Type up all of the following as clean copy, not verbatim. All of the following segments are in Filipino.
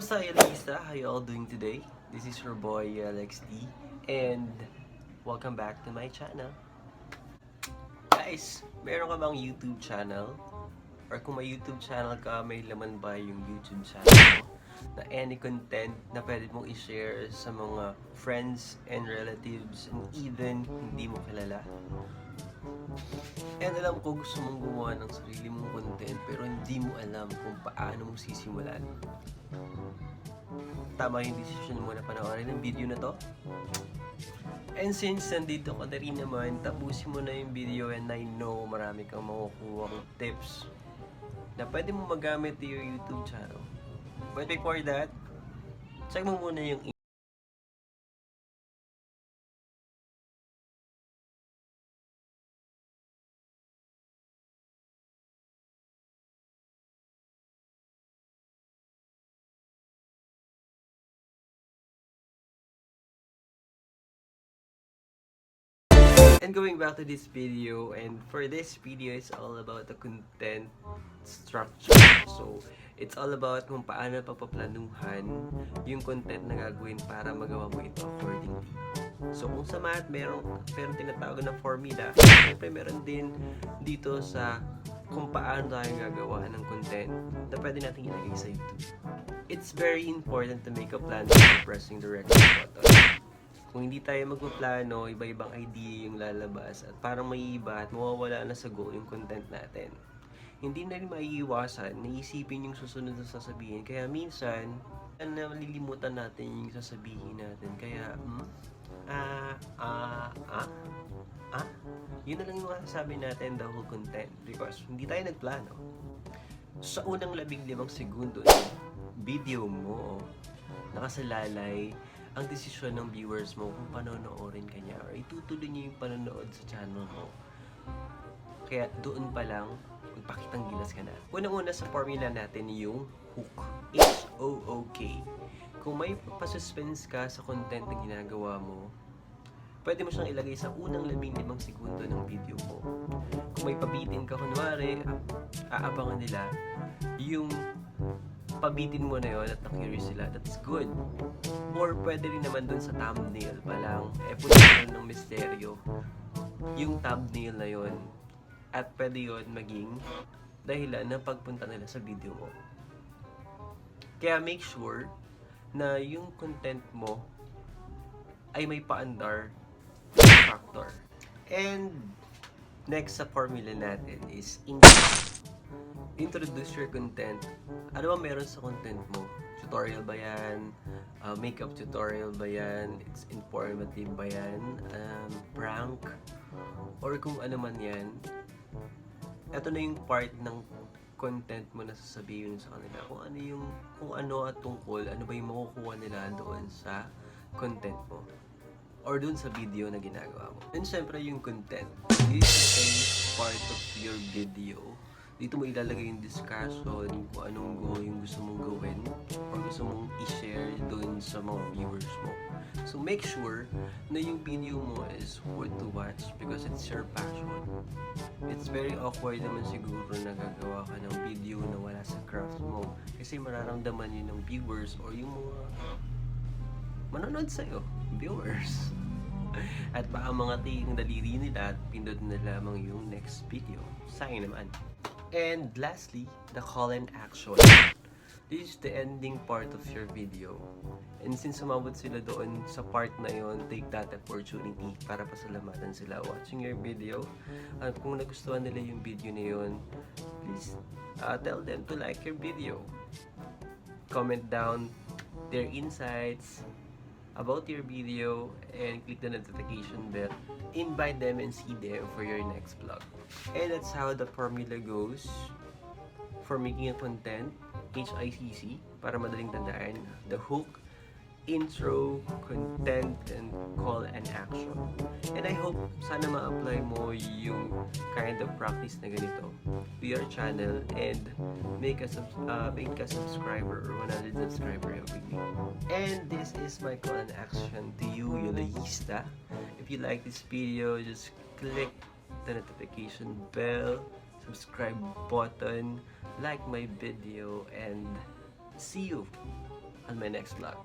What's up, Elisa? How you all doing today? This is your boy LXD, and welcome back to my channel. Guys, meron ka bang YouTube channel? Or kung may YouTube channel ka, may laman ba yung YouTube channel mo na any content na pwede mong i-share sa mga friends and relatives and even hindi mo kilala? And alam ko gusto mong gumawa ng sarili mong content pero hindi mo alam kung paano mo sisimulan. Tama yung decision mo na panoorin ng video na to. And since nandito ka na rin naman, tapusin mo na yung video and I know marami kang makukuha kong tips na pwede mo magamit yung YouTube channel. But before that, check mo muna yung And going back to this video, and for this video, it's all about the content structure. So, it's all about kung paano papaplanuhan yung content na gagawin para magawa mo ito accordingly. So, kung sa math, meron tinatawag na formula. Siyempre, meron din dito sa kung paano tayo gagawa ng content na pwede natin ilagay sa YouTube. It's very important to make a plan before pressing the record button. Kung hindi tayo magpaplano, iba-ibang idea yung lalabas at parang may iba at mawawala na sa goal yung content natin. Hindi na rin maiiwasan, naisipin yung susunod na sasabihin. Kaya minsan, nalilimutan natin yung sasabihin natin. Kaya, yun na lang yung masasabi natin the whole content. Because hindi tayo nagplano. Sa unang 15 segundo ng video mo, nakasalalay ang desisyon ng viewers mo kung panonoorin ka niya or itutuloy niya yung panonood sa channel mo. Kaya doon pa lang, magpakitang gilas ka na. Unang-una sa formula natin yung hook. H-O-O-K. Kung may pasuspense ka sa content na ginagawa mo, pwede mo siyang ilagay sa unang 15 segundo ng video mo. Kung may pabitin ka, kunwari, aabangan nila yung pabitin mo na yun at na-curious sila, that's good. Or pwede rin naman dun sa thumbnail pa lang, puno mo ng misteryo yung thumbnail na yun at pwede yun maging dahilan ng pagpunta nila sa video mo. Kaya make sure na yung content mo ay may paandar factor. And next sa formula natin is introduce your content. Ano ba meron sa content mo? Tutorial ba yan? Makeup tutorial ba yan? It's informative ba yan? Prank? Or kung ano man yan. Ito na yung part ng content mo na sasabihin sa kanila. Kung ano at tungkol, ano ba yung makukuha nila doon sa content mo. Or doon sa video na ginagawa mo. And syempre yung content. This is a part of your video. Dito mo ilalagay yung discussion, kung anong goal yung gusto mong gawin or gusto mong i-share doon sa mga viewers mo. So make sure na yung video mo is worth to watch because it's your passion. It's very awkward naman siguro na gagawa ka ng video na wala sa craft mo kasi mararamdaman yun ng viewers or yung mga manonood sa'yo, viewers. At baka mga tingin daliri nila at pindot na lamang yung next video. Sayang naman. And lastly, the call and action. This is the ending part of your video. And since sumabot sila doon sa part na yon, take that opportunity para pasalamatan sila watching your video. At kung nagustuhan nila yung video na yon, please tell them to like your video. Comment down their insights about your video and click the notification bell. Invite them and see them for your next vlog. And that's how the formula goes for making a content. HICC, para madaling tandaan. The hook, intro, content, and call and action. And I hope sana ma-apply mo yung kind of practice na ganito to your channel and make a subscriber or 100 subscriber every week. And this is my call and action to you, Yulayista. If you like this video, just click the notification bell, subscribe button, like my video, and see you on my next vlog.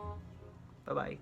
Bye-bye!